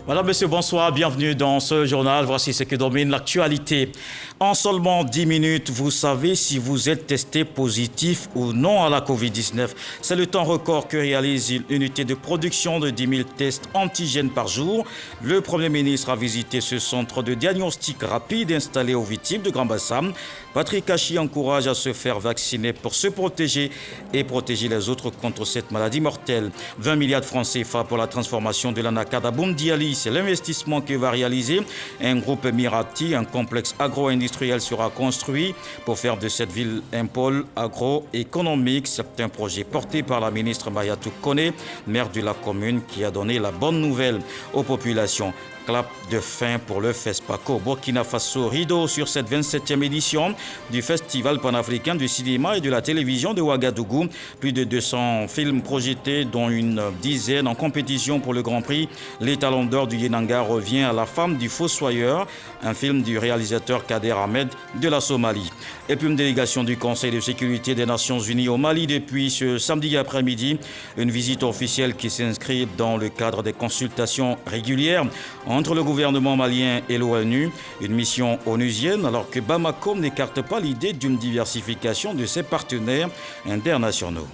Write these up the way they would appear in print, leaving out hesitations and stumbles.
Madame, Monsieur, bonsoir, bienvenue dans ce journal. Voici ce qui domine l'actualité. En seulement 10 minutes, vous savez si vous êtes testé positif ou non à la Covid-19. C'est le temps record que réalise une unité de production de 10 000 tests antigènes par jour. Le Premier ministre a visité ce centre de diagnostic rapide installé au Vitib de Grand Bassam. Patrick Kachi encourage à se faire vacciner pour se protéger et protéger les autres contre cette maladie mortelle. 20 milliards de francs CFA pour la transformation de l'Anakad à Boumdiali. C'est l'investissement que va réaliser un groupe Mirati. Un complexe agro-industriel sera construit pour faire de cette ville un pôle agroéconomique. C'est un projet porté par la ministre Mayatou Kone, maire de la commune, qui a donné la bonne nouvelle aux populations. Clap de fin pour le FESPACO. Burkina Faso, rideau sur cette 27e édition du Festival panafricain du cinéma et de la télévision de Ouagadougou. Plus de 200 films projetés, dont une dizaine en compétition pour le Grand Prix. L'étalon d'or du Yenanga revient à La femme du fossoyeur, un film du réalisateur Kader Ahmed de la Somalie. Et puis une délégation du Conseil de sécurité des Nations Unies au Mali depuis ce samedi après-midi. Une visite officielle qui s'inscrit dans le cadre des consultations régulières entre le gouvernement malien et l'ONU, une mission onusienne, alors que Bamako n'écarte pas l'idée d'une diversification de ses partenaires internationaux.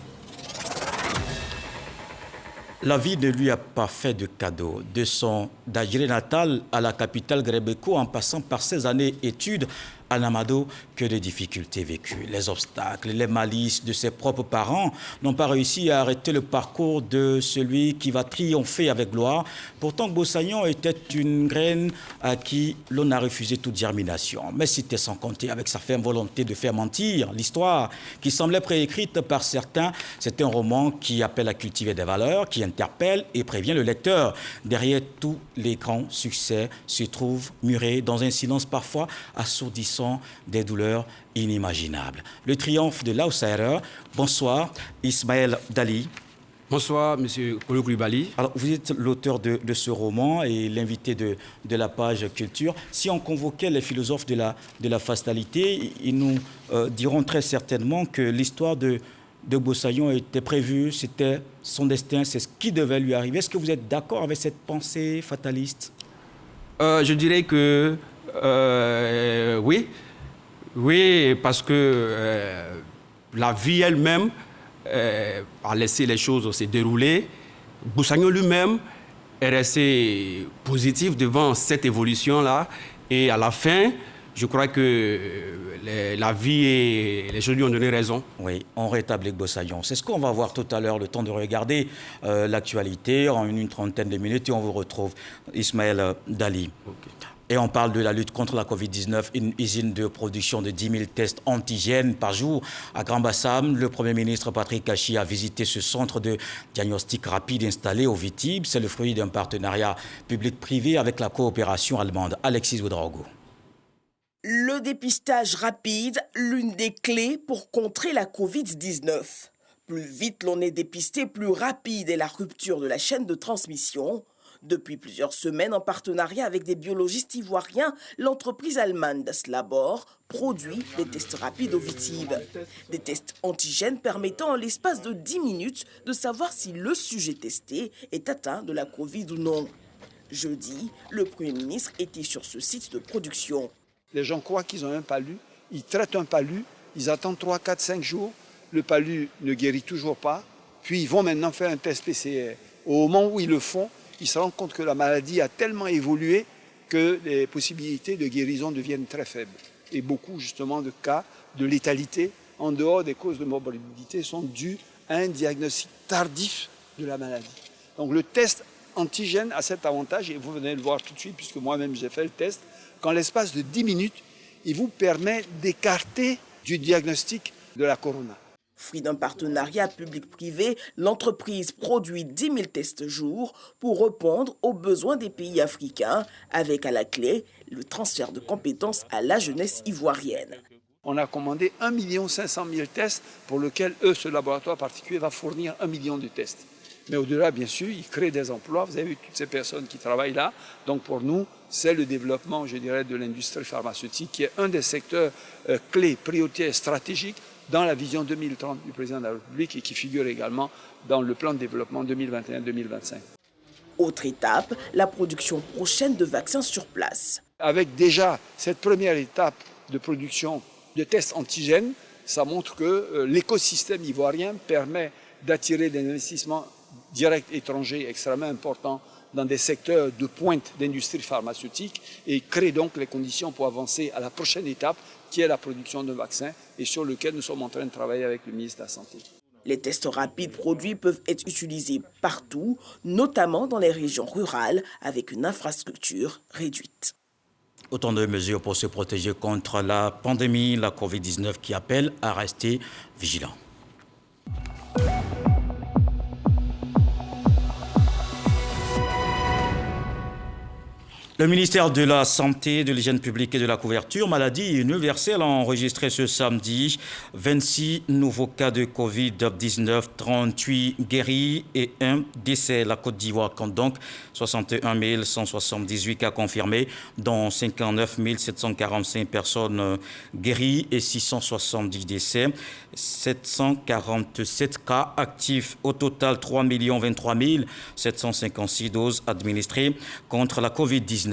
La vie ne lui a pas fait de cadeau. De son Dajiré natal à la capitale Grébéko, en passant par ses années études à Namado, que de difficultés vécues. Les obstacles, les malices de ses propres parents n'ont pas réussi à arrêter le parcours de celui qui va triompher avec gloire. Pourtant, Bossagnon était une graine à qui l'on a refusé toute germination. Mais c'était sans compter avec sa ferme volonté de faire mentir l'histoire qui semblait préécrite par certains. C'est un roman qui appelle à cultiver des valeurs, qui interpelle et prévient le lecteur. Derrière tous les grands succès se trouve muré dans un silence parfois assourdissant des douleurs inimaginables. Le triomphe de l'outsider. Bonsoir, Ismaël Dali. Bonsoir, Monsieur Koulibaly. Alors, vous êtes l'auteur de ce roman et l'invité de la page culture. Si on convoquait les philosophes de la fatalité, ils nous diront très certainement que l'histoire de Bossagnon était prévue, c'était son destin, c'est ce qui devait lui arriver. Est-ce que vous êtes d'accord avec cette pensée fataliste? Je dirais que oui. Oui, parce que la vie elle-même a laissé les choses se dérouler. Bossagnon lui-même est resté positif devant cette évolution-là. Et à la fin, je crois que la vie et les choses lui ont donné raison. Oui, on rétablit Bossagnon. C'est ce qu'on va voir tout à l'heure, le temps de regarder l'actualité en une trentaine de minutes et on vous retrouve, Ismaël Dali. Okay. Et on parle de la lutte contre la Covid-19, une usine de production de 10 000 tests antigènes par jour à Grand Bassam. Le Premier ministre Patrick Kachi a visité ce centre de diagnostic rapide installé au Vitib. C'est le fruit d'un partenariat public-privé avec la coopération allemande. Alexis Ouedraogo. Le dépistage rapide, l'une des clés pour contrer la Covid-19. Plus vite l'on est dépisté, plus rapide est la rupture de la chaîne de transmission. Depuis plusieurs semaines, en partenariat avec des biologistes ivoiriens, l'entreprise allemande Slabor produit des tests rapides au Vitib. Des tests antigènes permettant en l'espace de 10 minutes de savoir si le sujet testé est atteint de la Covid ou non. Jeudi, le Premier ministre était sur ce site de production. Les gens croient qu'ils ont un palu, ils traitent un palu, ils attendent 3, 4, 5 jours, le palu ne guérit toujours pas, puis ils vont maintenant faire un test PCR. Au moment où ils le font, ils se rendent compte que la maladie a tellement évolué que les possibilités de guérison deviennent très faibles. Et beaucoup justement de cas de létalité, en dehors des causes de morbidité, sont dus à un diagnostic tardif de la maladie. Donc le test antigène a cet avantage, et vous venez le voir tout de suite, puisque moi-même j'ai fait le test, qu'en l'espace de 10 minutes, il vous permet d'écarter du diagnostic de la corona. Fruit d'un partenariat public-privé, l'entreprise produit 10 000 tests jour pour répondre aux besoins des pays africains, avec à la clé le transfert de compétences à la jeunesse ivoirienne. On a commandé 1 500 000 tests pour lesquels ce laboratoire particulier va fournir 1 million de tests. Mais au-delà, bien sûr, il crée des emplois. Vous avez vu toutes ces personnes qui travaillent là. Donc pour nous, c'est le développement, je dirais, de l'industrie pharmaceutique qui est un des secteurs clés, prioritaires, stratégiques dans la vision 2030 du président de la République et qui figure également dans le plan de développement 2021-2025. Autre étape, la production prochaine de vaccins sur place. Avec déjà cette première étape de production de tests antigènes, ça montre que l'écosystème ivoirien permet d'attirer des investissements directs étrangers extrêmement importants dans des secteurs de pointe d'industrie pharmaceutique et crée donc les conditions pour avancer à la prochaine étape qui est la production de vaccins et sur lequel nous sommes en train de travailler avec le ministre de la Santé. Les tests rapides produits peuvent être utilisés partout, notamment dans les régions rurales avec une infrastructure réduite. Autant de mesures pour se protéger contre la pandémie, la Covid-19 qui appelle à rester vigilant. Le ministère de la Santé, de l'Hygiène publique et de la couverture maladie universelle a enregistré ce samedi 26 nouveaux cas de Covid-19, 38 guéris et 1 décès. La Côte d'Ivoire compte donc 61 178 cas confirmés, dont 59 745 personnes guéries et 670 décès. 747 cas actifs. Au total, 3 023 756 doses administrées contre la Covid-19.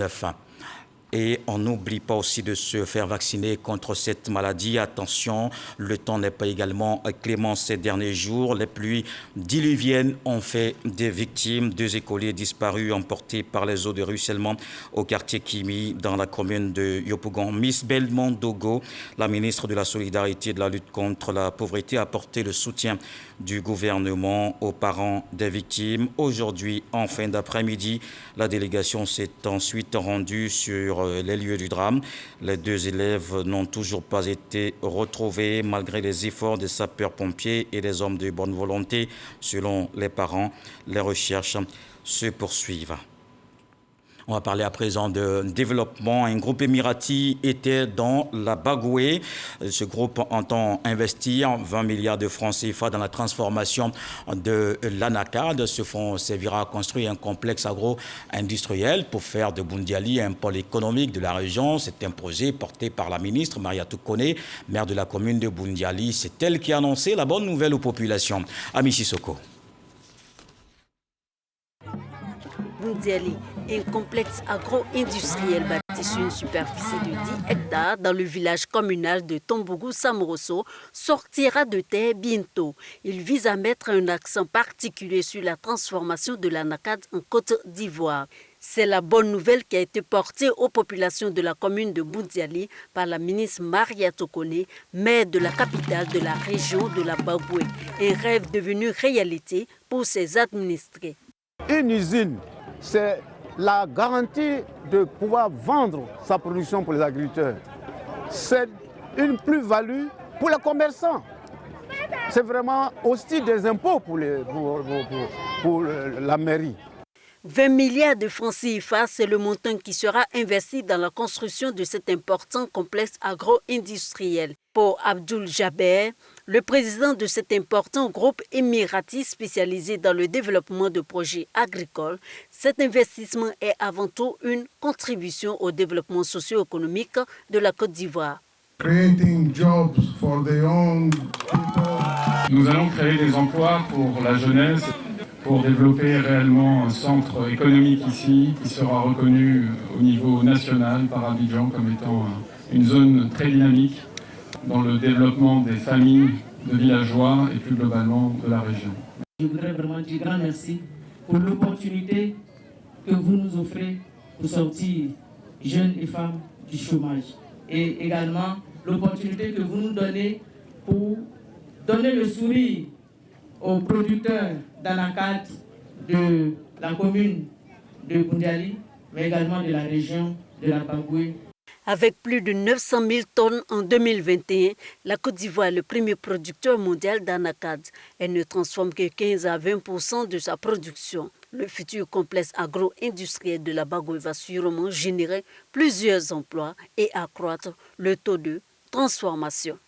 Et on n'oublie pas aussi de se faire vacciner contre cette maladie. Attention, le temps n'est pas également clément ces derniers jours. Les pluies diluviennes ont fait des victimes. 2 écoliers disparus emportés par les eaux de ruissellement au quartier Kimi dans la commune de Yopougon. Miss Belmont Dogo, la ministre de la Solidarité et de la lutte contre la pauvreté, a apporté le soutien du gouvernement aux parents des victimes. Aujourd'hui, en fin d'après-midi, la délégation s'est ensuite rendue sur les lieux du drame. Les 2 élèves n'ont toujours pas été retrouvés malgré les efforts des sapeurs-pompiers et des hommes de bonne volonté. Selon les parents, les recherches se poursuivent. On va parler à présent de développement. Un groupe émirati était dans la Bagoué. Ce groupe entend investir 20 milliards de francs CFA dans la transformation de l'Anacad. Ce fonds servira à construire un complexe agro-industriel pour faire de Boundiali un pôle économique de la région. C'est un projet porté par la ministre Mariatou Kone, maire de la commune de Boundiali. C'est elle qui a annoncé la bonne nouvelle aux populations. Ami Sissoko. Boundiali, un complexe agro-industriel bâti sur une superficie de 10 hectares dans le village communal de Tombougou-Samoroso, sortira de terre bientôt. Il vise à mettre un accent particulier sur la transformation de l'Anacad en Côte d'Ivoire. C'est la bonne nouvelle qui a été portée aux populations de la commune de Boundiali par la ministre Mariatou Kone, maire de la capitale de la région de la Bagoué. Un rêve devenu réalité pour ses administrés. Une usine, c'est la garantie de pouvoir vendre sa production pour les agriculteurs. C'est une plus-value pour les commerçants. C'est vraiment aussi des impôts pour la mairie. 20 milliards de francs CFA, c'est le montant qui sera investi dans la construction de cet important complexe agro-industriel. Pour Abdoul Jaber, le président de cet important groupe émirati spécialisé dans le développement de projets agricoles, cet investissement est avant tout une contribution au développement socio-économique de la Côte d'Ivoire. Nous allons créer des emplois pour la jeunesse, pour développer réellement un centre économique ici qui sera reconnu au niveau national par Abidjan comme étant une zone très dynamique dans le développement des familles de villageois et plus globalement de la région. Je voudrais vraiment dire grand merci pour l'opportunité que vous nous offrez pour sortir jeunes et femmes du chômage et également l'opportunité que vous nous donnez pour donner le sourire aux producteurs d'Anacad de la commune de Boundiali, mais également de la région de la Bagoué. Avec plus de 900 000 tonnes en 2021, la Côte d'Ivoire est le premier producteur mondial d'Anacad. Elle ne transforme que 15 à 20% de sa production. Le futur complexe agro-industriel de la Bagoué va sûrement générer plusieurs emplois et accroître le taux de transformation.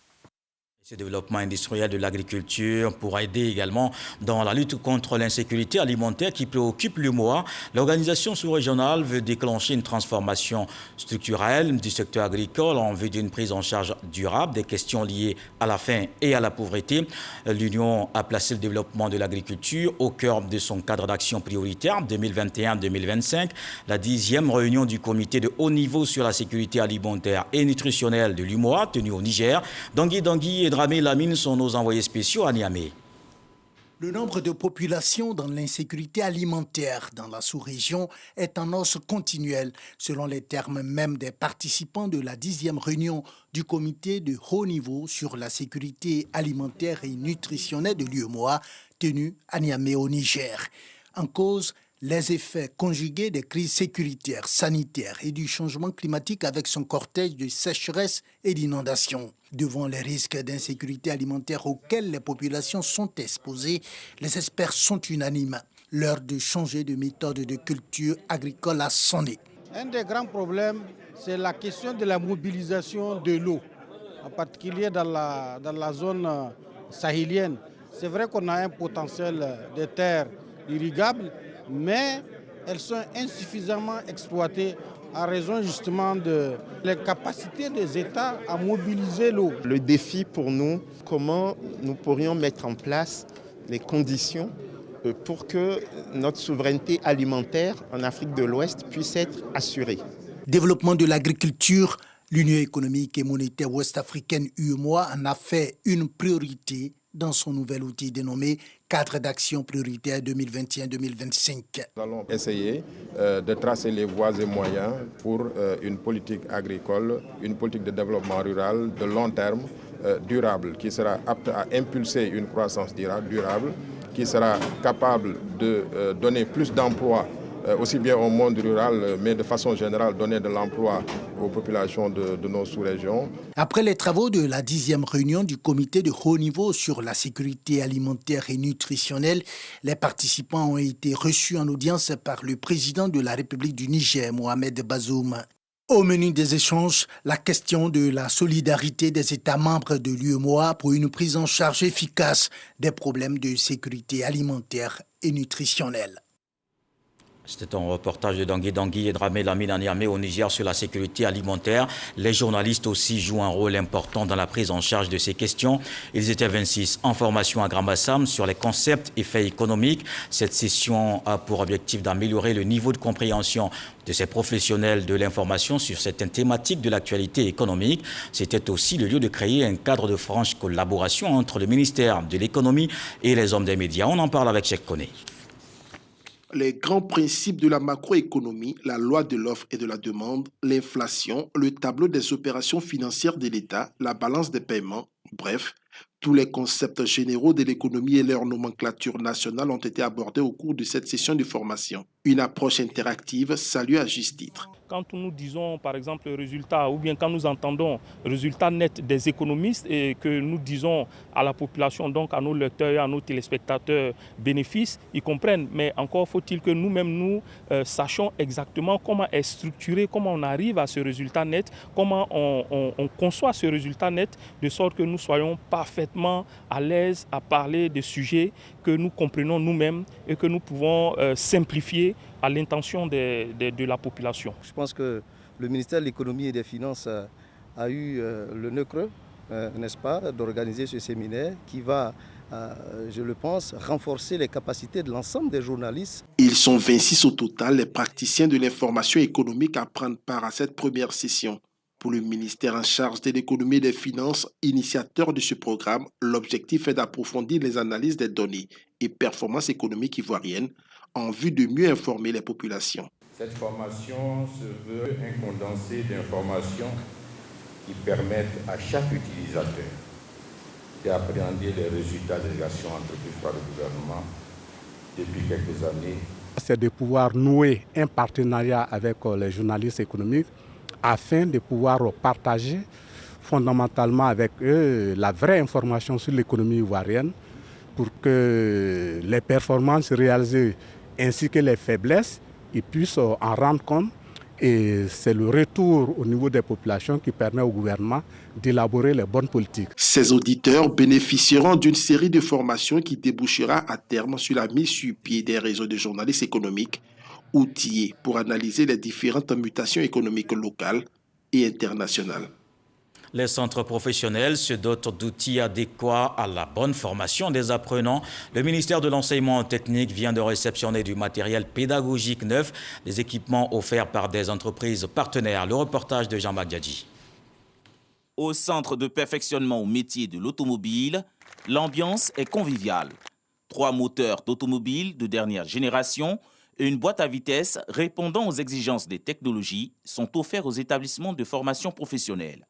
Ce développement industriel de l'agriculture pourra aider également dans la lutte contre l'insécurité alimentaire qui préoccupe l'UEMOA. L'organisation sous-régionale veut déclencher une transformation structurelle du secteur agricole en vue d'une prise en charge durable des questions liées à la faim et à la pauvreté. L'Union a placé le développement de l'agriculture au cœur de son cadre d'action prioritaire 2021-2025. La 10e réunion du comité de haut niveau sur la sécurité alimentaire et nutritionnelle de l'UEMOA tenue au Niger. Dangui et Dramé Lamine sont nos envoyés spéciaux à Niamey. Le nombre de populations dans l'insécurité alimentaire dans la sous-région est en hausse continuelle, selon les termes même des participants de la 10e réunion du comité de haut niveau sur la sécurité alimentaire et nutritionnelle de l'UEMOA, tenue à Niamey au Niger. En cause, les effets conjugués des crises sécuritaires, sanitaires et du changement climatique avec son cortège de sécheresse et d'inondations. Devant les risques d'insécurité alimentaire auxquels les populations sont exposées, les experts sont unanimes. L'heure de changer de méthode de culture agricole a sonné. Un des grands problèmes, c'est la question de la mobilisation de l'eau, en particulier dans la zone sahélienne. C'est vrai qu'on a un potentiel de terres irrigables, mais elles sont insuffisamment exploitées à raison justement de la capacité des États à mobiliser l'eau. Le défi pour nous, comment nous pourrions mettre en place les conditions pour que notre souveraineté alimentaire en Afrique de l'Ouest puisse être assurée. Développement de l'agriculture, l'Union économique et monétaire ouest-africaine UEMOA en a fait une priorité dans son nouvel outil dénommé Cadre d'action prioritaire 2021-2025. Nous allons essayer de tracer les voies et moyens pour une politique agricole, une politique de développement rural de long terme, durable, qui sera apte à impulser une croissance durable, qui sera capable de donner plus d'emplois aussi bien au monde rural, mais de façon générale donner de l'emploi aux populations de nos sous-régions. Après les travaux de la 10e réunion du comité de haut niveau sur la sécurité alimentaire et nutritionnelle, les participants ont été reçus en audience par le président de la République du Niger, Mohamed Bazoum. Au menu des échanges, la question de la solidarité des États membres de l'UEMOA pour une prise en charge efficace des problèmes de sécurité alimentaire et nutritionnelle. C'était un reportage de Dangui et Dramé Lamine à Niamey au Niger sur la sécurité alimentaire. Les journalistes aussi jouent un rôle important dans la prise en charge de ces questions. Ils étaient 26 en formation à Grand-Bassam sur les concepts et faits économiques. Cette session a pour objectif d'améliorer le niveau de compréhension de ces professionnels de l'information sur certaines thématiques de l'actualité économique. C'était aussi le lieu de créer un cadre de franche collaboration entre le ministère de l'économie et les hommes des médias. On en parle avec Cheikh Koné. Les grands principes de la macroéconomie, la loi de l'offre et de la demande, l'inflation, le tableau des opérations financières de l'État, la balance des paiements, bref, tous les concepts généraux de l'économie et leur nomenclature nationale ont été abordés au cours de cette session de formation. Une approche interactive saluée à juste titre. Quand nous disons par exemple le résultat ou bien quand nous entendons le résultat net des économistes et que nous disons à la population, donc à nos lecteurs et à nos téléspectateurs bénéfices, ils comprennent. Mais encore faut-il que nous-mêmes nous sachions exactement comment est structuré, comment on arrive à ce résultat net, comment on conçoit ce résultat net de sorte que nous soyons parfaitement à l'aise à parler des sujets que nous comprenons nous-mêmes et que nous pouvons simplifier à l'intention de la population. Je pense que le ministère de l'économie et des finances a eu le nœud creux, n'est-ce pas, d'organiser ce séminaire qui va, je le pense, renforcer les capacités de l'ensemble des journalistes. Ils sont 26 au total, les praticiens de l'information économique à prendre part à cette première session. Pour le ministère en charge de l'économie et des finances, initiateur de ce programme, l'objectif est d'approfondir les analyses des données et performances économiques ivoiriennes en vue de mieux informer les populations. Cette formation se veut un condensé d'informations qui permettent à chaque utilisateur d'appréhender les résultats des actions entreprises par le gouvernement depuis quelques années. C'est de pouvoir nouer un partenariat avec les journalistes économiques afin de pouvoir partager fondamentalement avec eux la vraie information sur l'économie ivoirienne pour que les performances réalisées ainsi que les faiblesses, ils puissent en rendre compte Et c'est le retour au niveau des populations qui permet au gouvernement d'élaborer les bonnes politiques. Ces auditeurs bénéficieront d'une série de formations qui débouchera à terme sur la mise sur pied des réseaux de journalistes économiques outillés pour analyser les différentes mutations économiques locales et internationales. Les centres professionnels se dotent d'outils adéquats à la bonne formation des apprenants. Le ministère de l'Enseignement technique vient de réceptionner du matériel pédagogique neuf, des équipements offerts par des entreprises partenaires. Le reportage de Jean-Marc Diadji. Au centre de perfectionnement au métier de l'automobile, l'ambiance est conviviale. 3 moteurs d'automobile de dernière génération et une boîte à vitesse répondant aux exigences des technologies sont offerts aux établissements de formation professionnelle.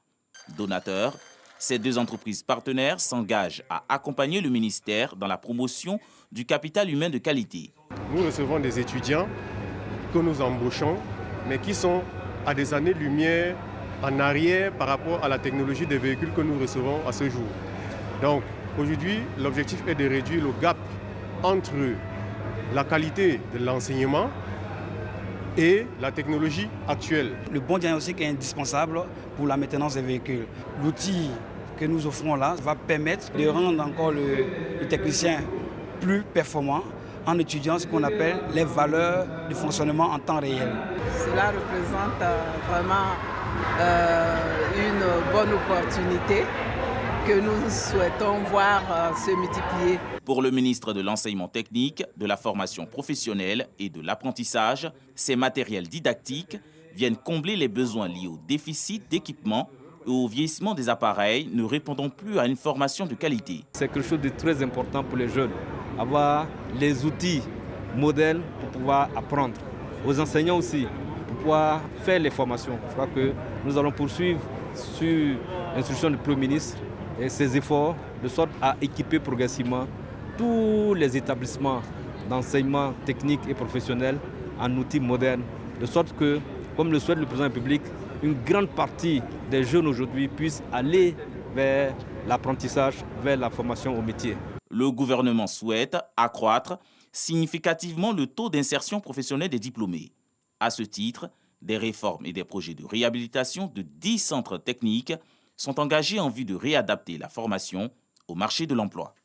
Donateurs, ces 2 entreprises partenaires s'engagent à accompagner le ministère dans la promotion du capital humain de qualité. Nous recevons des étudiants que nous embauchons, mais qui sont à des années-lumière en arrière par rapport à la technologie des véhicules que nous recevons à ce jour. Donc aujourd'hui, l'objectif est de réduire le gap entre la qualité de l'enseignement et la technologie actuelle. Le bon diagnostic est indispensable pour la maintenance des véhicules. L'outil que nous offrons là va permettre de rendre encore le technicien plus performant en étudiant ce qu'on appelle les valeurs de fonctionnement en temps réel. Cela représente vraiment une bonne opportunité que nous souhaitons voir se multiplier. Pour le ministre de l'Enseignement technique, de la formation professionnelle et de l'apprentissage, ces matériels didactiques viennent combler les besoins liés au déficit d'équipement et au vieillissement des appareils ne répondant plus à une formation de qualité. C'est quelque chose de très important pour les jeunes, avoir les outils modèles pour pouvoir apprendre. Aux enseignants aussi, pour pouvoir faire les formations. Je crois que nous allons poursuivre sur l'instruction du Premier ministre et ses efforts de sorte à équiper progressivement tous les établissements d'enseignement technique et professionnel en outils modernes, de sorte que, comme le souhaite le président de la République, une grande partie des jeunes aujourd'hui puissent aller vers l'apprentissage, vers la formation au métier. Le gouvernement souhaite accroître significativement le taux d'insertion professionnelle des diplômés. À ce titre, des réformes et des projets de réhabilitation de 10 centres techniques sont engagés en vue de réadapter la formation au marché de l'emploi.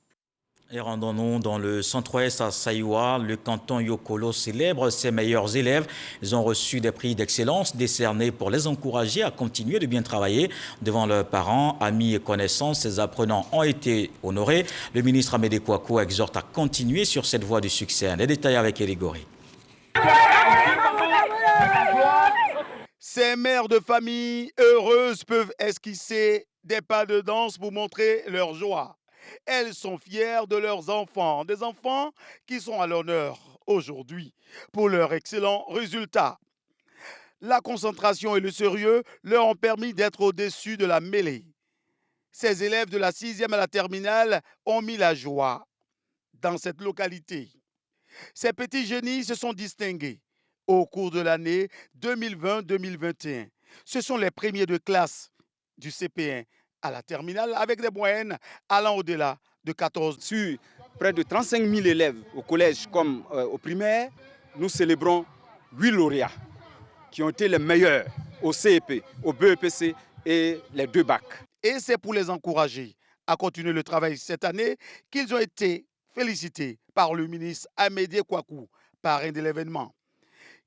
Et rendons-nous dans le centre-ouest à Saïwa. Le canton Yokolo célèbre ses meilleurs élèves. Ils ont reçu des prix d'excellence décernés pour les encourager à continuer de bien travailler. Devant leurs parents, amis et connaissances, ces apprenants ont été honorés. Le ministre Amédée Kouakou exhorte à continuer sur cette voie du succès. Les détails avec Elie Gori. Ces mères de famille heureuses peuvent esquisser des pas de danse pour montrer leur joie. Elles sont fières de leurs enfants, des enfants qui sont à l'honneur aujourd'hui pour leurs excellents résultats. La concentration et le sérieux leur ont permis d'être au-dessus de la mêlée. Ces élèves de la 6e à la terminale ont mis la joie dans cette localité. Ces petits génies se sont distingués au cours de l'année 2020-2021. Ce sont les premiers de classe du CP1 à la terminale avec des moyennes allant au-delà de 14. Sur près de 35 000 élèves au collège comme au primaire, nous célébrons 8 lauréats qui ont été les meilleurs au CEP, au BEPC et les 2 bacs. Et c'est pour les encourager à continuer le travail cette année qu'ils ont été félicités par le ministre Amédée Kouakou, parrain de l'événement,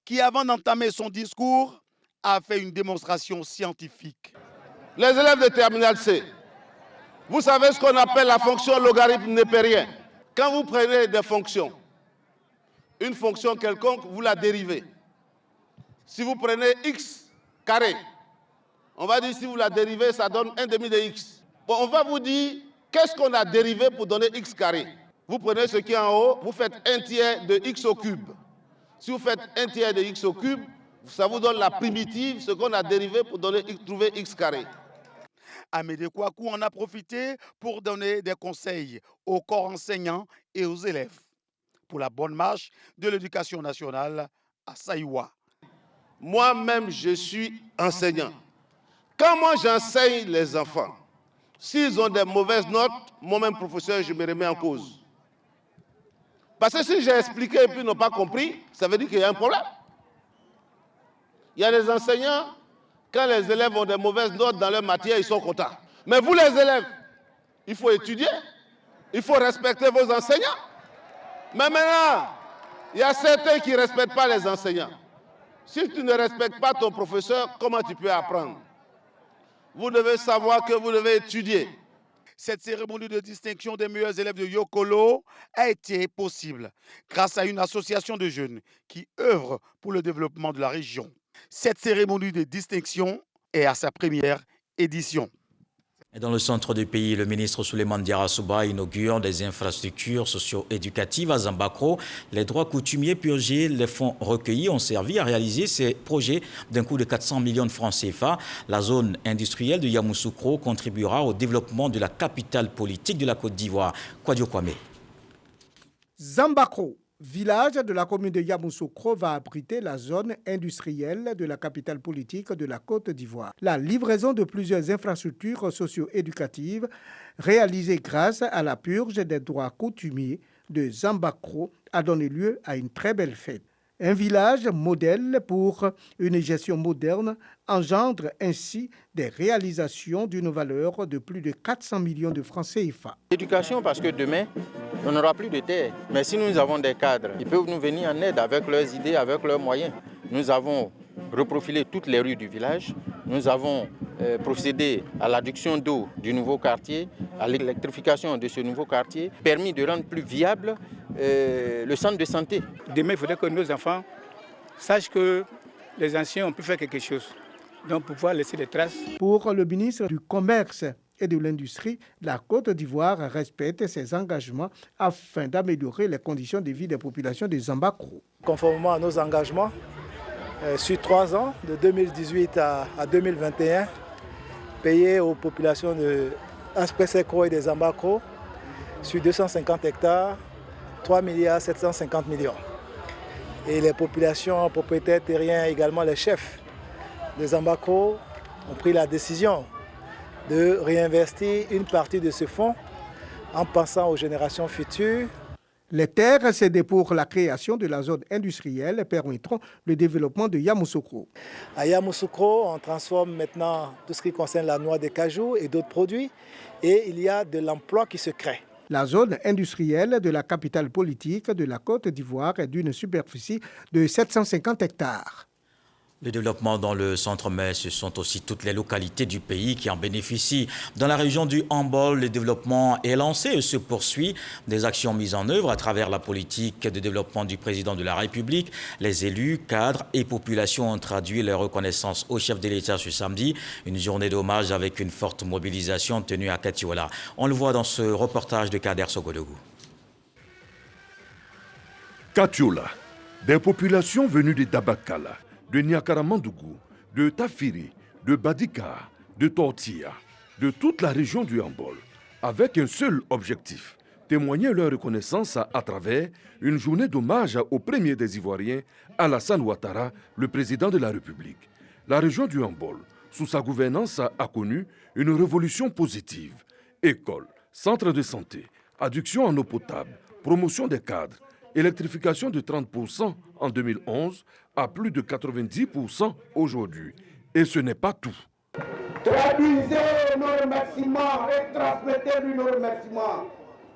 qui avant d'entamer son discours a fait une démonstration scientifique. Les élèves de terminale C, vous savez ce qu'on appelle la fonction logarithme népérien. Quand vous prenez des fonctions, une fonction quelconque, vous la dérivez. Si vous prenez x carré, on va dire si vous la dérivez, ça donne 1 demi de x. Bon, on va vous dire qu'est-ce qu'on a dérivé pour donner x carré. Vous prenez ce qui est en haut, vous faites 1 tiers de x au cube. Si vous faites 1 tiers de x au cube, ça vous donne la primitive, ce qu'on a dérivé pour trouver x carré. Amédée Kouakou en a profité pour donner des conseils au corps enseignant et aux élèves pour la bonne marche de l'éducation nationale à Saïwa. Moi-même, je suis enseignant. Quand moi j'enseigne les enfants, s'ils ont des mauvaises notes, moi-même professeur, je me remets en cause. Parce que si j'ai expliqué et puis ils n'ont pas compris, ça veut dire qu'il y a un problème. Il y a des enseignants, quand les élèves ont des mauvaises notes dans leur matière, ils sont contents. Mais vous les élèves, il faut étudier, il faut respecter vos enseignants. Mais maintenant, il y a certains qui ne respectent pas les enseignants. Si tu ne respectes pas ton professeur, comment tu peux apprendre? Vous devez savoir que vous devez étudier. Cette cérémonie de distinction des meilleurs élèves de Yokolo a été possible grâce à une association de jeunes qui œuvre pour le développement de la région. Cette cérémonie de distinction est à sa première édition. Et dans le centre du pays, le ministre Souleymane Diarra Souba inaugure des infrastructures socio-éducatives à Zambakro. Les droits coutumiers purgés, les fonds recueillis ont servi à réaliser ces projets d'un coût de 400 millions de francs CFA. La zone industrielle de Yamoussoukro contribuera au développement de la capitale politique de la Côte d'Ivoire. Kwadio Kwame. Zambakro, village de la commune de Yamoussoukro, va abriter la zone industrielle de la capitale politique de la Côte d'Ivoire. La livraison de plusieurs infrastructures socio-éducatives réalisées grâce à la purge des droits coutumiers de Zambakro a donné lieu à une très belle fête. Un village modèle pour une gestion moderne engendre ainsi des réalisations d'une valeur de plus de 400 millions de francs CFA. L'éducation, parce que demain, on n'aura plus de terre. Mais si nous avons des cadres, ils peuvent nous venir en aide avec leurs idées, avec leurs moyens. Nous avons reprofilé toutes les rues du village. Nous avons procédé à l'adduction d'eau du nouveau quartier, à l'électrification de ce nouveau quartier, permis de rendre plus viable le centre de santé. Demain, il faudrait que nos enfants sachent que les anciens ont pu faire quelque chose, donc pour pouvoir laisser des traces. Pour le ministre du Commerce et de l'Industrie, la Côte d'Ivoire respecte ses engagements afin d'améliorer les conditions de vie des populations de Zambakro. Conformément à nos engagements, sur 3 ans, de 2018 à 2021, payer aux populations de Aspesekro et de Zambakro sur 250 hectares, 3 750 milliards. Et les populations propriétaires terriens, également les chefs de Zambakro, ont pris la décision de réinvestir une partie de ce fonds en pensant aux générations futures. Les terres cédées pour la création de la zone industrielle permettront le développement de Yamoussoukro. À Yamoussoukro, on transforme maintenant tout ce qui concerne la noix de cajou et d'autres produits et il y a de l'emploi qui se crée. La zone industrielle de la capitale politique de la Côte d'Ivoire est d'une superficie de 750 hectares. Le développement dans le centre, mais ce sont aussi toutes les localités du pays qui en bénéficient. Dans la région du Hambol, le développement est lancé et se poursuit. Des actions mises en œuvre à travers la politique de développement du président de la République. Les élus, cadres et populations ont traduit leur reconnaissance au chef de l'État ce samedi. Une journée d'hommage avec une forte mobilisation tenue à Katiola. On le voit dans ce reportage de Kader Sogodougou. Katiola, des populations venues de Dabakala, de Niakaramandougou, de Tafiri, de Badika, de Tortilla, de toute la région du Hambol, avec un seul objectif, témoigner leur reconnaissance à travers une journée d'hommage au premier des Ivoiriens, Alassane Ouattara, le président de la République. La région du Hambol, sous sa gouvernance, a connu une révolution positive. Écoles, centres de santé, adduction en eau potable, promotion des cadres, électrification de 30% en 2011 à plus de 90% aujourd'hui. Et ce n'est pas tout. Traduisez nos remerciements et transmettez-lui nos remerciements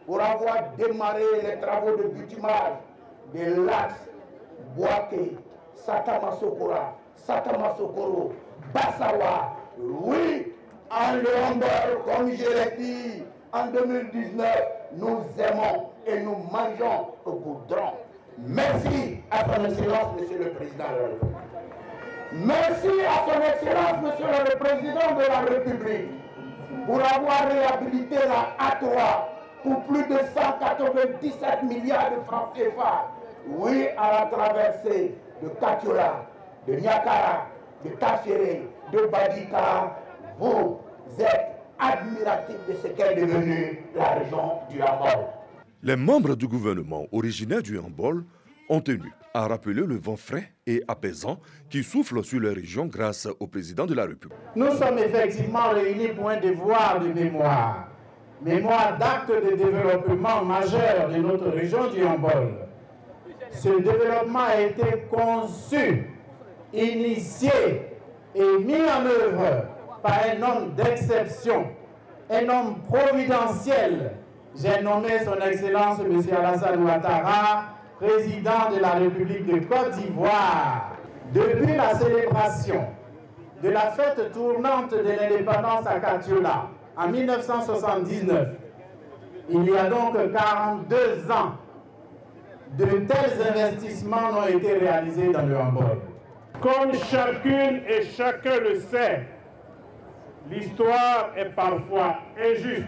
pour avoir démarré les travaux de bitumage de l'axe Boaké, Satamasokora, Satamasokoro, Bassawa. Oui, en le Hambol, comme je l'ai dit, en 2019, nous aimons et nous mangeons au goudron. Merci à son Excellence, Monsieur le Président de la République. Merci à son Excellence, Monsieur le Président de la République, pour avoir réhabilité la A3 pour plus de 197 milliards de francs CFA. Oui, à la traversée de Katiola, de Niakara, de Taféré, de Badika, vous êtes admiratif de ce qu'est devenue la région du Hambol. Les membres du gouvernement originaires du Hambol ont tenu à rappeler le vent frais et apaisant qui souffle sur la région grâce au président de la République. Nous sommes effectivement réunis pour un devoir de mémoire. Mémoire d'acte de développement majeur de notre région du Hambol. Ce développement a été conçu initié et mis en œuvre par un homme d'exception, un homme providentiel. J'ai nommé son Excellence M. Alassane Ouattara, président de la République de Côte d'Ivoire. Depuis la célébration de la fête tournante de l'indépendance à Katiola en 1979, il y a donc 42 ans, de tels investissements n'ont été réalisés dans le handball. Comme chacune et chacun le sait, l'histoire est parfois injuste,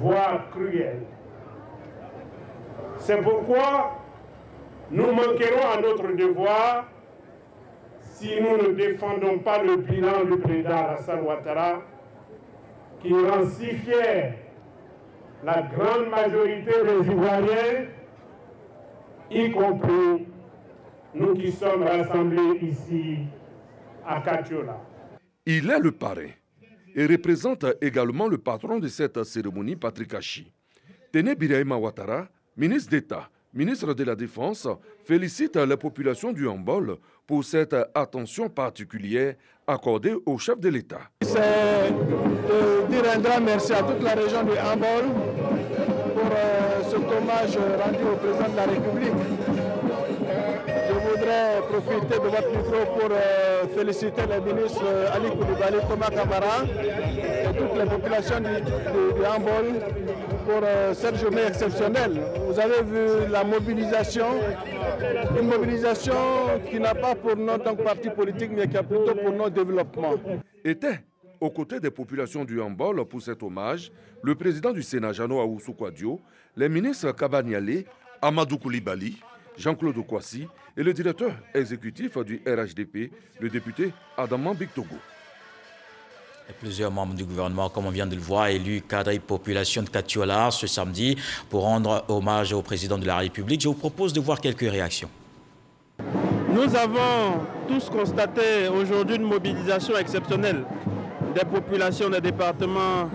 voire cruelle. C'est pourquoi nous manquerons à notre devoir si nous ne défendons pas le bilan du président Alassane Ouattara, qui rend si fier la grande majorité des Ivoiriens, y compris nous qui sommes rassemblés ici à Katiola. Il est le parrain et représente également le patron de cette cérémonie, Patrick Achi. Téné Birahima Ouattara, ministre d'État, ministre de la Défense, félicite la population du Hambol pour cette attention particulière accordée au chef de l'État. C'est de dire un grand merci à toute la région du Hambol pour cet hommage rendu au président de la République. Je voudrais profiter de votre micro pour féliciter les ministres Ali Koulibaly, Thomas Kamara et toutes les populations du Hambol pour cette journée exceptionnelle. Vous avez vu la mobilisation, une mobilisation qui n'a pas pour nom donc parti politique, mais qui a plutôt pour nom développement. Était aux côtés des populations du Hambol pour cet hommage, le président du Sénat, Jeannot Ahoussou Kouadio, les ministres Kabaniale, Amadou Koulibaly, Jean-Claude Oukwasi et le directeur exécutif du RHDP, le député Adaman Bictogo. Et plusieurs membres du gouvernement, comme on vient de le voir, élus cadres et population de Katiola ce samedi pour rendre hommage au président de la République. Je vous propose de voir quelques réactions. Nous avons tous constaté aujourd'hui une mobilisation exceptionnelle des populations des départements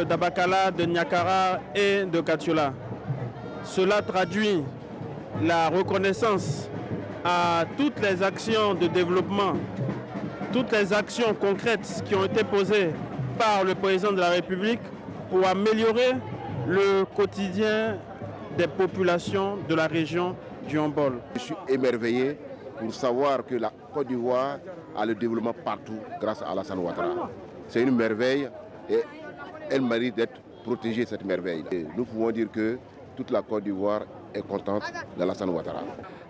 d'Abakala, de Niakara et de Katiola. Cela traduit la reconnaissance à toutes les actions de développement, toutes les actions concrètes qui ont été posées par le président de la République pour améliorer le quotidien des populations de la région du Hambol. Je suis émerveillé pour savoir que la Côte d'Ivoire a le développement partout grâce à Alassane Ouattara. C'est une merveille et elle mérite d'être protégée, cette merveille. Et nous pouvons dire que toute la Côte d'Ivoire est contente d'Alassane Ouattara.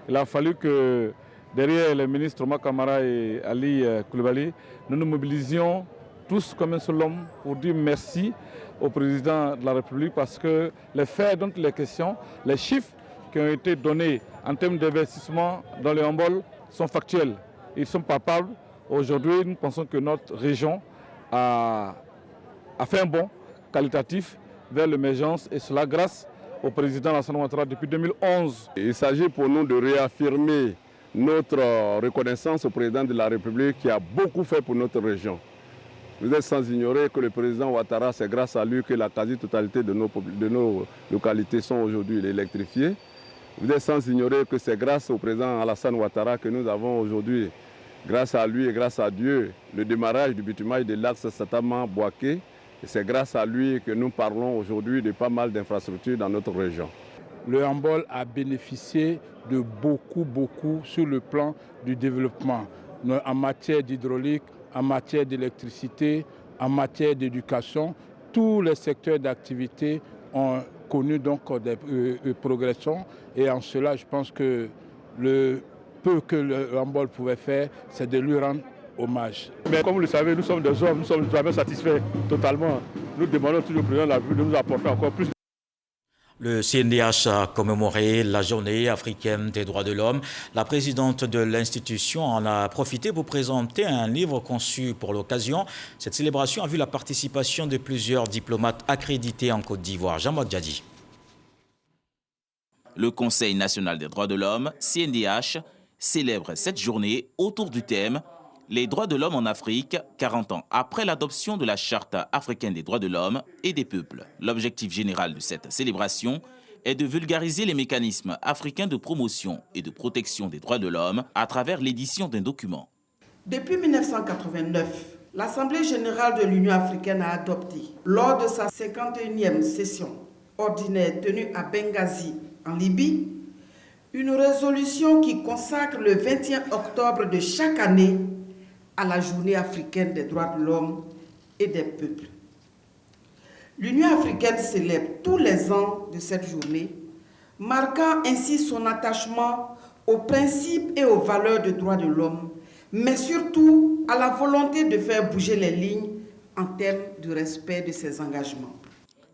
Il a fallu que derrière les ministres Thomas Kamara et Ali Koulibaly, nous nous mobilisions tous comme un seul homme pour dire merci au président de la République parce que les faits dont il est question, les chiffres qui ont été donnés en termes d'investissement dans le Hambol sont factuels. Ils sont palpables. Aujourd'hui, nous pensons que notre région a fait un bond qualitatif vers l'émergence et cela grâce au président Alassane Ouattara depuis 2011. Il s'agit pour nous de réaffirmer notre reconnaissance au président de la République qui a beaucoup fait pour notre région. Vous êtes sans ignorer que le président Ouattara, c'est grâce à lui que la quasi-totalité de nos localités sont aujourd'hui électrifiées. Vous êtes sans ignorer que c'est grâce au président Alassane Ouattara que nous avons aujourd'hui, grâce à lui et grâce à Dieu, le démarrage du bitumage de l'axe Satama-Boaké. C'est grâce à lui que nous parlons aujourd'hui de pas mal d'infrastructures dans notre région. Le Hambol a bénéficié de beaucoup sur le plan du développement, en matière d'hydraulique, en matière d'électricité, en matière d'éducation. Tous les secteurs d'activité ont connu donc des progressions et en cela, je pense que le peu que le Hambol pouvait faire, c'est de lui rendre hommage. Mais comme vous le savez, nous sommes des hommes, nous sommes jamais satisfaits totalement. Nous demandons toujours au président de la République de nous apporter encore plus. Le CNDH a commémoré la journée africaine des droits de l'homme. La présidente de l'institution en a profité pour présenter un livre conçu pour l'occasion. Cette célébration a vu la participation de plusieurs diplomates accrédités en Côte d'Ivoire. Jean-Marc Djadji. Le Conseil national des droits de l'homme, CNDH, célèbre cette journée autour du thème « Les droits de l'homme en Afrique, 40 ans après l'adoption de la Charte africaine des droits de l'homme et des peuples ». L'objectif général de cette célébration est de vulgariser les mécanismes africains de promotion et de protection des droits de l'homme à travers l'édition d'un document. Depuis 1989, l'Assemblée générale de l'Union africaine a adopté, lors de sa 51e session ordinaire tenue à Benghazi, en Libye, une résolution qui consacre le 21 octobre de chaque année à la Journée africaine des droits de l'homme et des peuples. L'Union africaine célèbre tous les ans de cette journée, marquant ainsi son attachement aux principes et aux valeurs des droits de l'homme, mais surtout à la volonté de faire bouger les lignes en termes de respect de ses engagements.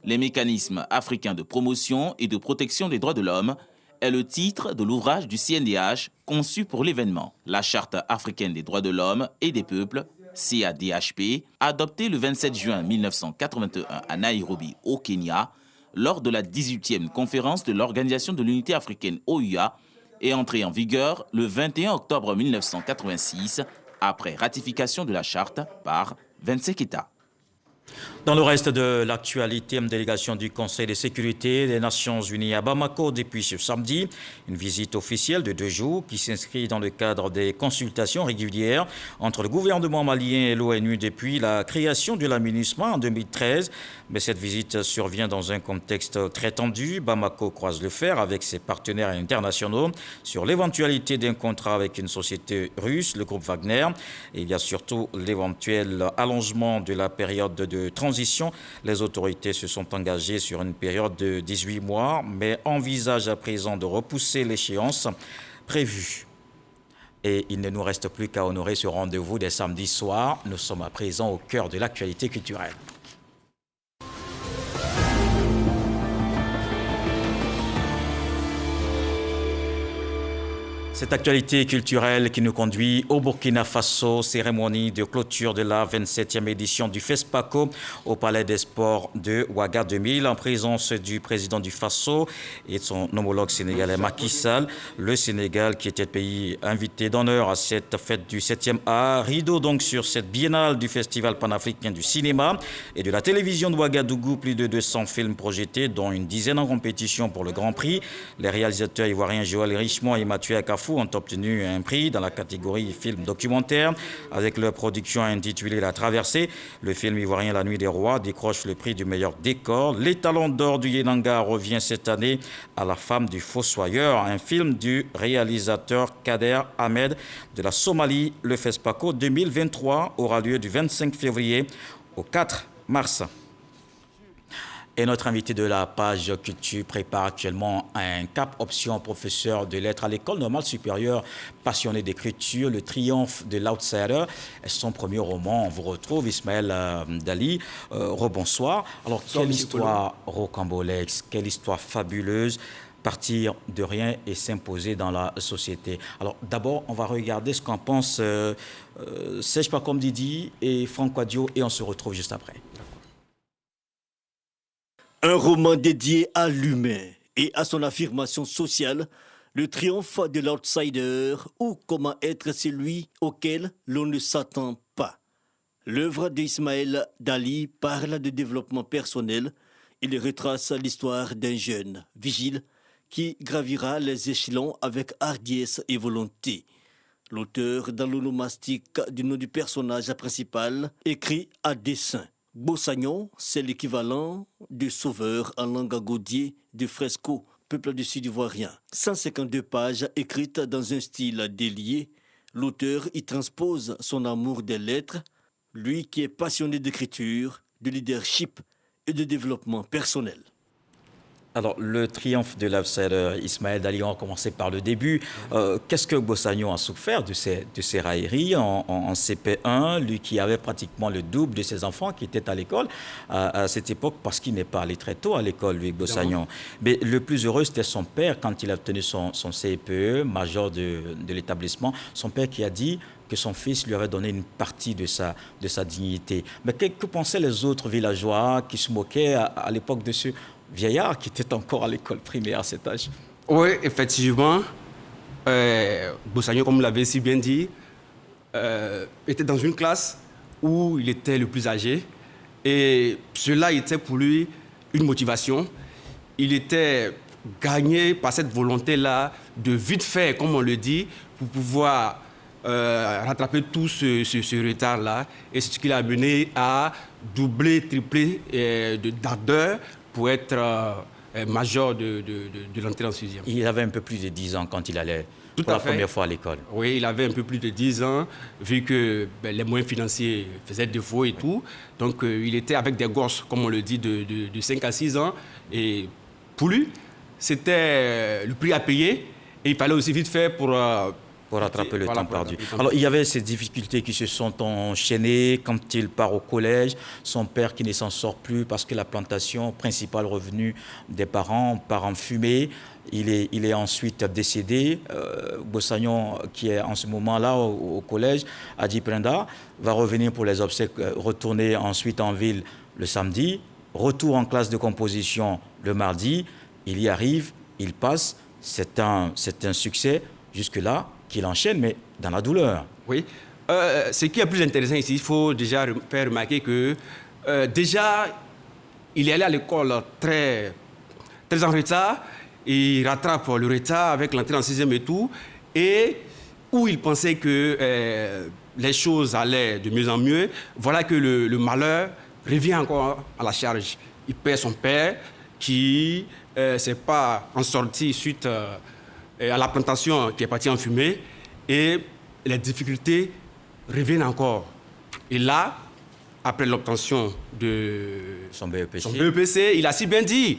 Les mécanismes africains de promotion et de protection des droits de l'homme est le titre de l'ouvrage du CNDH conçu pour l'événement. La Charte africaine des droits de l'homme et des peuples, CADHP, adoptée le 27 juin 1981 à Nairobi, au Kenya, lors de la 18e conférence de l'Organisation de l'Unité africaine OUA, est entrée en vigueur le 21 octobre 1986, après ratification de la Charte par 25 États. Dans le reste de l'actualité, une délégation du Conseil de sécurité des Nations Unies à Bamako depuis ce samedi. Une visite officielle de 2 jours qui s'inscrit dans le cadre des consultations régulières entre le gouvernement malien et l'ONU depuis la création de la MINUSMA en 2013. Mais cette visite survient dans un contexte très tendu. Bamako croise le fer avec ses partenaires internationaux sur l'éventualité d'un contrat avec une société russe, le groupe Wagner. Et il y a surtout l'éventuel allongement de la période de transition. Les autorités se sont engagées sur une période de 18 mois, mais envisagent à présent de repousser l'échéance prévue. Et il ne nous reste plus qu'à honorer ce rendez-vous des samedis soirs. Nous sommes à présent au cœur de l'actualité culturelle. Cette actualité culturelle qui nous conduit au Burkina Faso, cérémonie de clôture de la 27e édition du FESPACO au Palais des Sports de Ouaga 2000 en présence du président du Faso et de son homologue sénégalais Macky Sall. Le Sénégal qui était pays invité d'honneur à cette fête du 7e art. Rideau donc sur cette biennale du Festival panafricain du cinéma et de la télévision de Ouagadougou. Plus de 200 films projetés dont une dizaine en compétition pour le Grand Prix. Les réalisateurs ivoiriens Joël Richemont et Mathieu Akafou ont obtenu un prix dans la catégorie film documentaire avec leur production intitulée La Traversée. Le film ivoirien La Nuit des Rois décroche le prix du meilleur décor. L'étalon d'or du Yenanga revient cette année à La Femme du Fossoyeur, un film du réalisateur Kader Ahmed de la Somalie. Le FESPACO 2023 aura lieu du 25 février au 4 mars. Et notre invité de la page culture prépare actuellement un cap option professeur de lettres à l'école normale supérieure, passionné d'écriture, Le Triomphe de l'Outsider. Son premier roman, on vous retrouve, Ismaël Dali. Rebonsoir. Alors, quelle histoire rocambolesque, quelle histoire fabuleuse, partir de rien et s'imposer dans la société. Alors, d'abord, on va regarder ce qu'en pensent Serge Pacom Didi et Franck Quadio et on se retrouve juste après. Un roman dédié à l'humain et à son affirmation sociale, le triomphe de l'outsider ou comment être celui auquel l'on ne s'attend pas. L'œuvre d'Ismaël Dali parle de développement personnel. Il retrace l'histoire d'un jeune vigile qui gravira les échelons avec hardiesse et volonté. L'auteur, dans l'onomastique du nom du personnage principal, écrit à dessein. Bossagnon, c'est l'équivalent de sauveur en langue agodier de Fresco, peuple du Sud ivoirien. 152 pages écrites dans un style délié, l'auteur y transpose son amour des lettres, lui qui est passionné d'écriture, de leadership et de développement personnel. Alors, le triomphe de l'outsider, Ismaël Dali, on va commencer par le début. Qu'est-ce que Bossagnon a souffert de ses railleries en CP1, lui qui avait pratiquement le double de ses enfants qui étaient à l'école à cette époque, parce qu'il n'est pas allé très tôt à l'école, lui, Bossagnon. Mais le plus heureux, c'était son père, quand il a obtenu son CPE, major de l'établissement, son père qui a dit que son fils lui avait donné une partie de sa dignité. Mais que pensaient les autres villageois qui se moquaient à l'époque de ce vieillard qui était encore à l'école primaire à cet âge? Oui, effectivement. Bossagnon, comme vous l'avez si bien dit, était dans une classe où il était le plus âgé. Et cela était pour lui une motivation. Il était gagné par cette volonté-là de vite faire, comme on le dit, pour pouvoir rattraper tout ce retard-là. Et c'est ce qui l'a amené à doubler, tripler d'ardeur pour être major de l'entrée en 6e. Il avait un peu plus de 10 ans quand il allait pour la première fois à l'école. Oui, il avait un peu plus de 10 ans, vu que les moyens financiers faisaient défaut et tout. Donc, il était avec des gosses, comme on le dit, de 5 à 6 ans. Et pour lui, c'était le prix à payer. Et il fallait aussi vite faire pour rattraper le temps perdu. Alors, il y avait ces difficultés qui se sont enchaînées quand il part au collège. Son père qui ne s'en sort plus parce que la plantation, principal revenu des parents, part en fumée. Il est ensuite décédé. Bossagnon, qui est en ce moment-là au collège, Adi Prenda, va revenir pour les obsèques, retourner ensuite en ville le samedi. Retour en classe de composition le mardi. Il y arrive, il passe. C'est un succès jusque-là qu'il enchaîne, mais dans la douleur. Oui. Ce qui est plus intéressant ici, il faut déjà faire remarquer que déjà, il est allé à l'école très en retard. Il rattrape le retard avec l'entrée en 6e et tout. Et où il pensait que les choses allaient de mieux en mieux, voilà que le malheur revient encore à la charge. Il perd son père qui ne s'est pas en sorti suite à la plantation qui est partie en fumée. Et les difficultés reviennent encore. Et là, après l'obtention de son BEPC, il a si bien dit,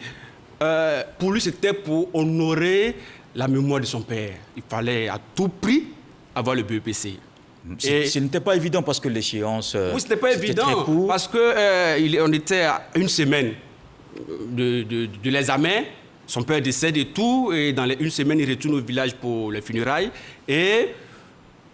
pour lui, c'était pour honorer la mémoire de son père. Il fallait à tout prix avoir le BEPC. Ce n'était pas évident parce que l'échéance... Oui, ce n'était pas évident parce qu'on était à une semaine de l'examen. Son père décède et tout, et dans une semaine, il retourne au village pour les funérailles. Et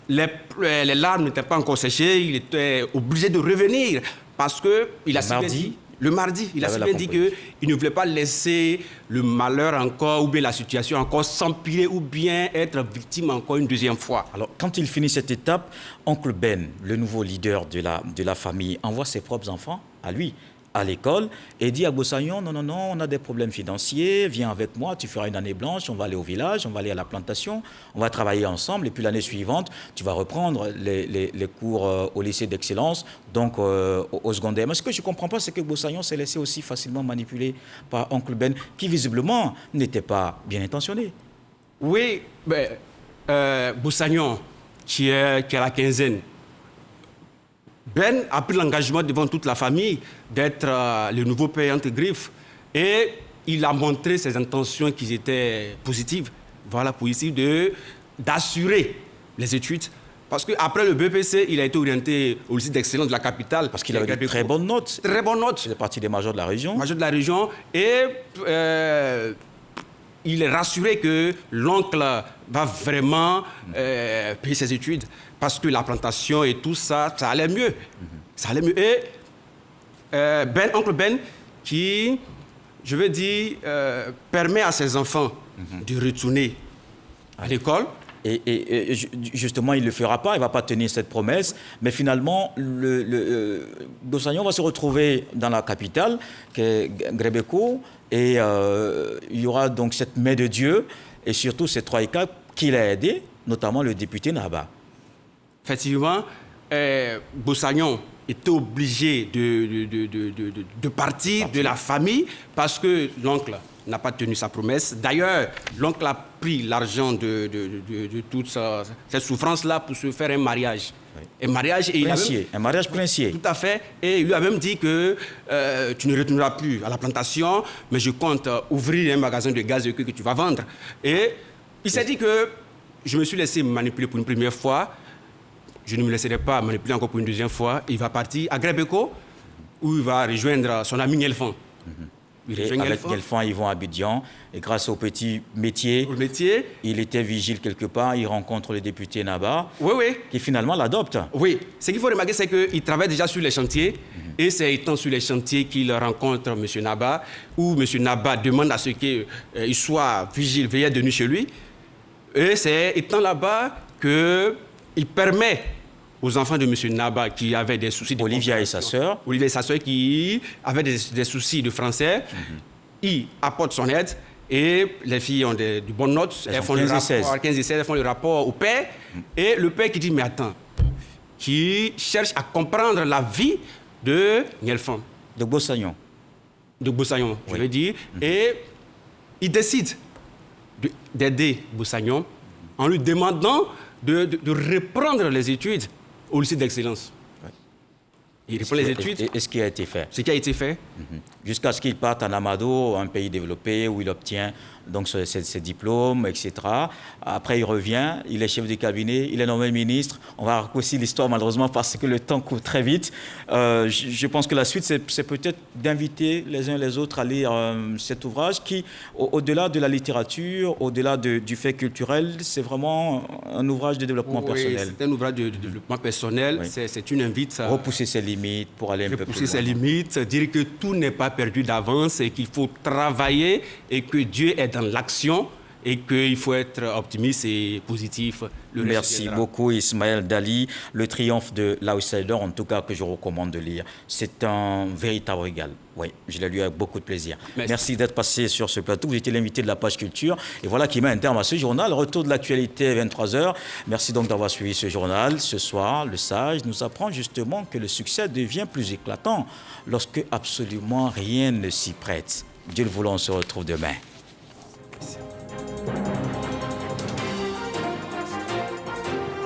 les larmes n'étaient pas encore séchées, il était obligé de revenir parce qu'il a si bien dit... Le mardi, il a si bien dit qu'il ne voulait pas laisser le malheur encore, ou bien la situation encore s'empirer, ou bien être victime encore une deuxième fois. Alors, quand il finit cette étape, oncle Ben, le nouveau leader de la famille, envoie ses propres enfants à lui, à l'école, et dit à Bossagnon, non, on a des problèmes financiers, viens avec moi, tu feras une année blanche, on va aller au village, on va aller à la plantation, on va travailler ensemble, et puis l'année suivante, tu vas reprendre les cours au lycée d'excellence, donc au secondaire. Mais ce que je ne comprends pas, c'est que Bossagnon s'est laissé aussi facilement manipuler par oncle Ben, qui visiblement n'était pas bien intentionné. Oui, Bossagnon, qui a la quinzaine, Ben a pris l'engagement devant toute la famille d'être le nouveau père entre griffes et il a montré ses intentions qui étaient positives. Voilà, positives d'assurer les études. Parce qu'après le BEPC, il a été orienté au lycée d'excellence de la capitale. Parce qu'il avait de très bonnes notes. Très bonnes notes. Il est parti des majors de la région. Majors de la région. Et il est rassuré que l'oncle va vraiment payer ses études. Parce que la plantation et tout ça, ça allait mieux. Ça allait mieux. Et oncle Ben, qui, je veux dire, permet à ses enfants de retourner à l'école. Et justement, il ne le fera pas, il ne va pas tenir cette promesse. Mais finalement, Bossagnon va se retrouver dans la capitale, qui est Gbrebeco, et il y aura donc cette main de Dieu, et surtout ces trois écarts qui l'a aidé, notamment le député Naba. Effectivement, Bossagnon était obligé de partir de la famille parce que l'oncle n'a pas tenu sa promesse. D'ailleurs, l'oncle a pris l'argent de toute cette souffrance-là pour se faire un mariage. Oui. Un mariage princier. Tout à fait. Et il lui a même dit que tu ne retourneras plus à la plantation, mais je compte ouvrir un magasin de gaz que tu vas vendre. Et il s'est dit que je me suis laissé manipuler pour une première fois. Je ne me laisserai pas manipuler encore pour une deuxième fois. Il va partir à Gbrebeco, où il va rejoindre son ami Nielfan. Avec Nielfan, ils vont à Abidjan. Et grâce au petit métier, il était vigile quelque part. Il rencontre le député Naba, qui finalement l'adopte. Oui. Ce qu'il faut remarquer, c'est qu'il travaille déjà sur les chantiers. Et c'est étant sur les chantiers qu'il rencontre M. Naba, où M. Naba demande à ce qu'il soit vigile, veilleur de nuit chez lui. Et c'est étant là-bas qu'il permet aux enfants de M. Naba qui avaient des soucis de Olivia et sa sœur. Olivia et sa sœur qui avaient des soucis de français. Il apporte son aide Et les filles ont du bonnes notes, elles font 15 et 16, elles font le rapport au père. Et le père qui dit, mais attends, qui cherche à comprendre la vie de Nielfan. De Bossagnon. De Bossagnon, je veux dire. Et il décide d'aider Bossagnon en lui demandant de reprendre les études au lycée d'excellence. Il reprend les études. Et ce qui a été fait. Ce qui a été fait. Jusqu'à ce qu'il parte en Amado, un pays développé, où il obtient donc ses diplômes, etc. Après, il revient, il est chef de cabinet, il est nommé ministre. On va raccourcir l'histoire, malheureusement, parce que le temps court très vite. Je pense que la suite, c'est peut-être d'inviter les uns les autres à lire cet ouvrage qui, au-delà de la littérature, au-delà du fait culturel, c'est vraiment un ouvrage de développement personnel. C'est un ouvrage de développement personnel. Oui. C'est une invite à repousser ses limites pour aller un peu plus loin. Repousser ses limites, dire que tout n'est pas perdu d'avance et qu'il faut travailler et que Dieu est dans l'action et qu'il faut être optimiste et positif. Merci beaucoup Ismaël Dali. Le triomphe de l'Outsider, en tout cas, que je recommande de lire. C'est un véritable régal. Oui, je l'ai lu avec beaucoup de plaisir. Merci d'être passé sur ce plateau. Vous étiez l'invité de la page culture. Et voilà qui met un terme à ce journal. Retour de l'actualité à 23h. Merci donc d'avoir suivi ce journal. Ce soir, le sage nous apprend justement que le succès devient plus éclatant lorsque absolument rien ne s'y prête. Dieu le voulant, on se retrouve demain.